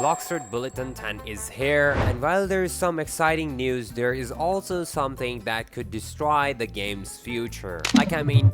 Blox Fruit Bulletin 10 is here, and while there's some exciting news, there is also something that could destroy the game's future. Like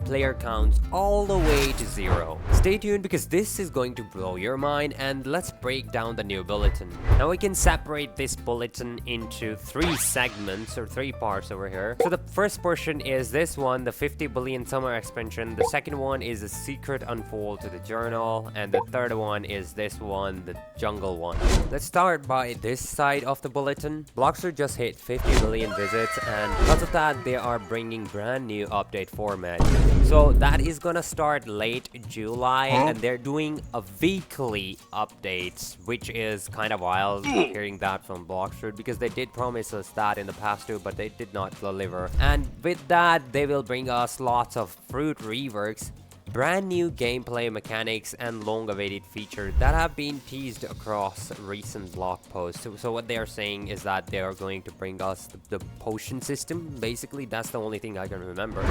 player counts all the way to 0. Stay tuned because this is going to blow your mind, and let's break down the new bulletin. Now we can separate this bulletin into 3 segments or 3 parts over here. So the first portion is this one, the 50 billion summer expansion. The second one is a secret unfold to the journal, and the third one is this one, the jungle one. Let's start by this side of the bulletin. Blox Fruit just hit 50 million visits, and because of that, they are bringing brand new update format. So that is gonna start late July, and they're doing a weekly update, which is kind of wild hearing that from Blox Fruit, because they did promise us that in the past too, but they did not deliver. And with that, they will bring us lots of fruit reworks, brand new gameplay mechanics, and long-awaited features that have been teased across recent blog posts. So what they are saying is that they are going to bring us the potion system. Basically, that's the only thing I can remember.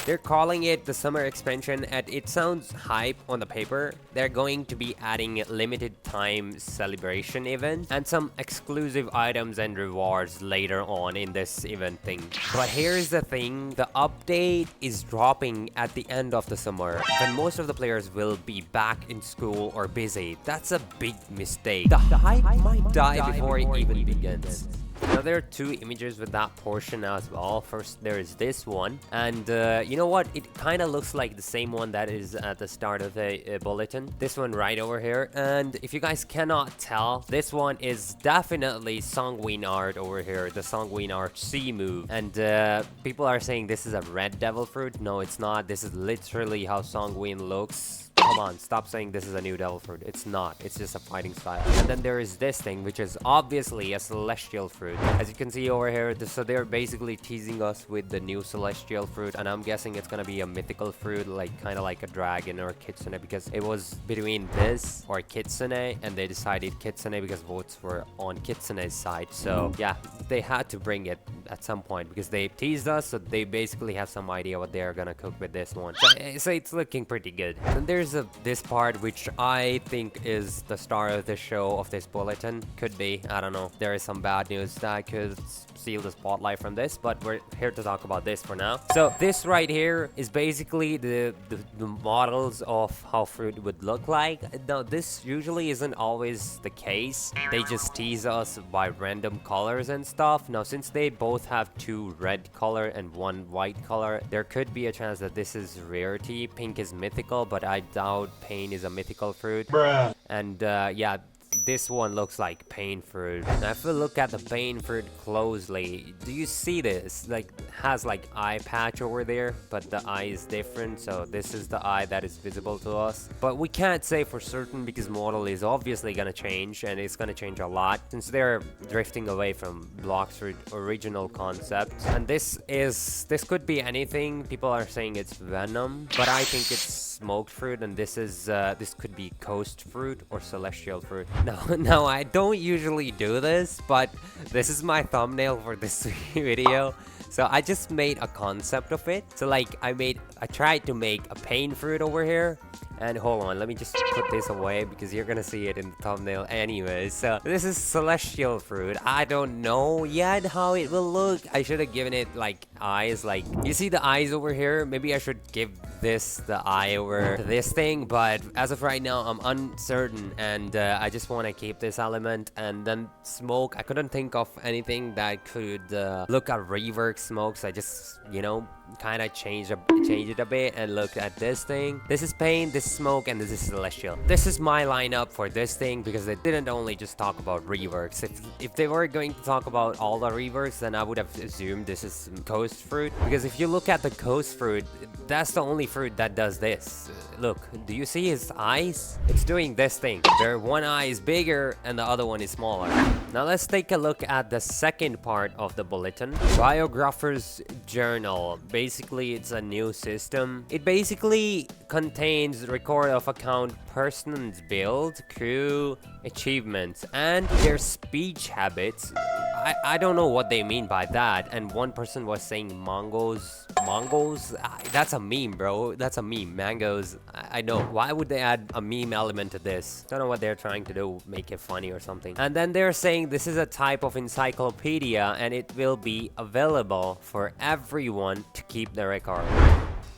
They're calling it the summer expansion, and it sounds hype on the paper. They're going to be adding limited time celebration event and some exclusive items and rewards later on in this event thing. But here's the thing, the update is dropping at the end of the summer when most of the players will be back in school or busy. That's a big mistake. The hype might die before it even begins. Now there are 2 images with that portion as well. First there is this one, and you know what, it kind of looks like the same one that is at the start of the bulletin, this one right over here. And if you guys cannot tell, this one is definitely Sanguine art over here, the Sanguine art C move. And people are saying this is a red devil fruit. No, it's not. This is literally how Sanguine looks. Come on, stop saying this is a new devil fruit. It's not. It's just a fighting style. And then there is this thing, which is obviously a celestial fruit. As you can see over here, so they're basically teasing us with the new celestial fruit, and I'm guessing it's gonna be a mythical fruit, like kind of like a dragon or kitsune, because it was between this or kitsune, and they decided kitsune because votes were on kitsune's side. So yeah, they had to bring it at some point because they teased us, so they basically have some idea what they're gonna cook with this one. So it's looking pretty good. And there's this part which I think is the star of the show of this bulletin. Could be, I don't know. There is some bad news that could steal the spotlight from this, but we're here to talk about this for now. So this right here is basically the models of how fruit would look like. Now this usually isn't always the case. They just tease us by random colors and stuff. Now since they both have 2 red color and 1 white color, there could be a chance that this is rarity. Pink is mythical, but I doubt pain is a mythical fruit. Bruh. And yeah, this one looks like pain fruit. Now if we look at the pain fruit closely, do you see this? Like, has like eye patch over there, but the eye is different. So this is the eye that is visible to us, but we can't say for certain because model is obviously gonna change, and it's gonna change a lot since they're drifting away from Blox Fruit original concept. And this could be anything. People are saying it's venom, but I think it's smoked fruit, and this could be coast fruit or celestial fruit. Now I don't usually do this, but this is my thumbnail for this video. So I just made a concept of it. So like I tried to make a pain fruit over here. And hold on, let me just put this away because you're gonna see it in the thumbnail anyway. So this is celestial fruit. I don't know yet how it will look. I should have given it like eyes. Like, you see the eyes over here? Maybe I should give this the eye over this thing, but as of right now I'm uncertain, and I just want to keep this element. And then smoke, I couldn't think of anything that could look at rework smokes. I just, you know, kind of change it a bit and look at this thing. This is pain, this is smoke, and this is celestial. This is my lineup for this thing because they didn't only just talk about reworks. If they were going to talk about all the reworks, then I would have assumed this is coast fruit, because if you look at the coast fruit, that's the only fruit that does this. Look, do you see his eyes? It's doing this thing. Their one eye is bigger and the other one is smaller. Now let's take a look at the second part of the bulletin. Biographer's journal. Basically, it's a new system. It basically contains record of account person's build, crew, achievements, and their speech habits. I don't know what they mean by that. And one person was saying mangoes. Mangoes? That's a meme, bro. That's a meme. Mangoes. I know. Why would they add a meme element to this? Don't know what they're trying to do. Make it funny or something. And then they're saying this is a type of encyclopedia and it will be available for everyone to keep the record.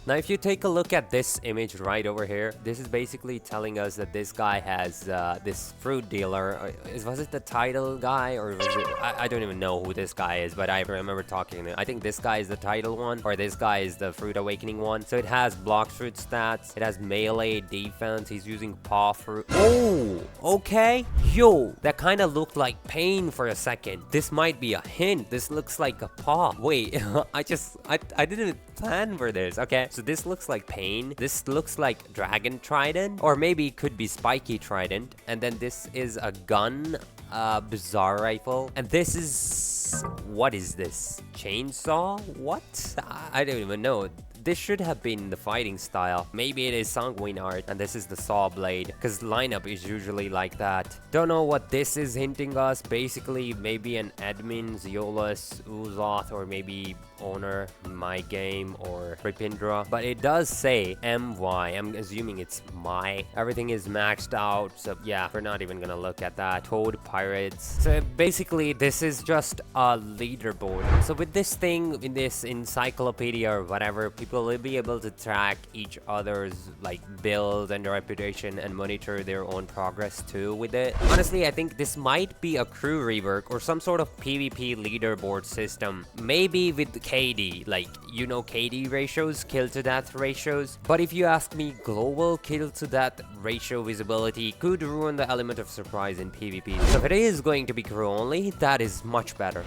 Now, if you take a look at this image right over here, this is basically telling us that this guy has this fruit dealer. Was it the title guy or was it? I don't even know who this guy is, but I remember talking to him. I think this guy is the title one, or this guy is the fruit awakening one. So it has Blox Fruit stats. It has melee defense. He's using paw fruit. Oh, okay. Yo, that kind of looked like pain for a second. This might be a hint. This looks like a paw. Wait, I didn't plan for this. Okay. So this looks like pain. This looks like dragon trident, or maybe it could be spiky trident. And then this is a gun, bizarre rifle. And this is, what is this? Chainsaw? What? I don't even know. This should have been the fighting style. Maybe it is sanguine art, and this is the saw blade, because lineup is usually like that. Don't know what this is hinting us. Basically, maybe an admin, Zeolus, Uzoth, or maybe owner, my game, or Ripindra. But it does say MY. I'm assuming it's my. Everything is maxed out, so yeah, we're not even gonna look at that. Toad Pirates. So basically, this is just a leaderboard. So with this thing, in this encyclopedia or whatever, people will be able to track each other's like build and reputation and monitor their own progress too with it. Honestly, I think this might be a crew rework or some sort of PvP leaderboard system. Maybe with KD, like, you know, KD ratios, kill to death ratios. But if you ask me, global kill to death ratio visibility could ruin the element of surprise in PvP. So if it is going to be crew only, that is much better.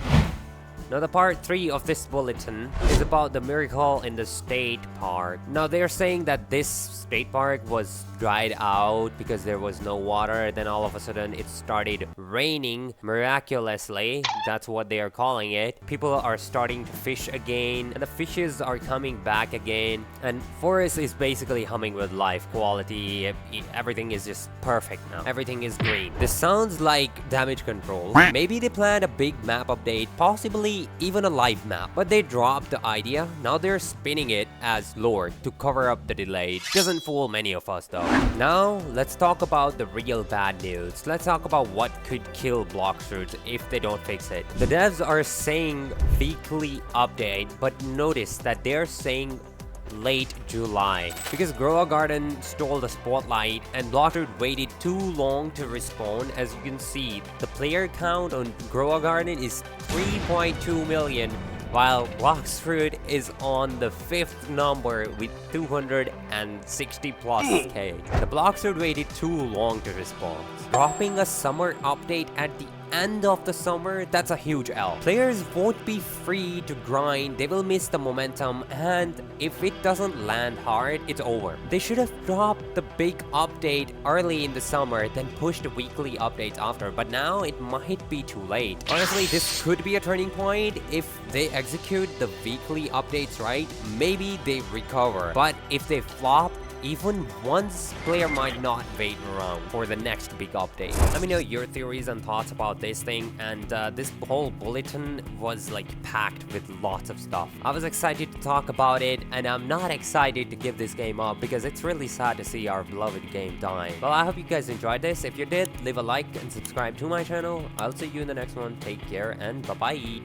Now, the part 3 of this bulletin is about the miracle in the state park. Now, they're saying that this state park was dried out because there was no water. Then all of a sudden, it started raining miraculously. That's what they are calling it. People are starting to fish again, and the fishes are coming back again. And forest is basically humming with life quality. Everything is just perfect now. Everything is green. This sounds like damage control. Maybe they planned a big map update, possibly even a live map, but they dropped the idea. Now they're spinning it as lore to cover up the delay. Doesn't fool many of us though. Now let's talk about the real bad news. Let's talk about what could kill Blox Fruits if they don't fix it. The devs are saying weekly update, but notice that they're saying late July because Grow a Garden stole the spotlight and Blox Fruit waited too long to respond. As you can see, the player count on Grow a Garden is 3.2 million, while Blox Fruit is on the 5th number with 260 plus K. The Blox Fruit waited too long to respond. Dropping a summer update at the end of the summer, that's a huge L. Players won't be free to grind, they will miss the momentum, and if it doesn't land hard, it's over. They should have dropped the big update early in the summer, then pushed the weekly updates after, but now it might be too late. Honestly, this could be a turning point. If they execute the weekly updates right, maybe they recover. But if they flop, even once, player might not wait around for the next big update. Let me know your theories and thoughts about this thing. And this whole bulletin was like packed with lots of stuff. I was excited to talk about it, and I'm not excited to give this game up because it's really sad to see our beloved game dying. Well, I hope you guys enjoyed this. If you did, leave a like and subscribe to my channel. I'll see you in the next one. Take care and bye-bye.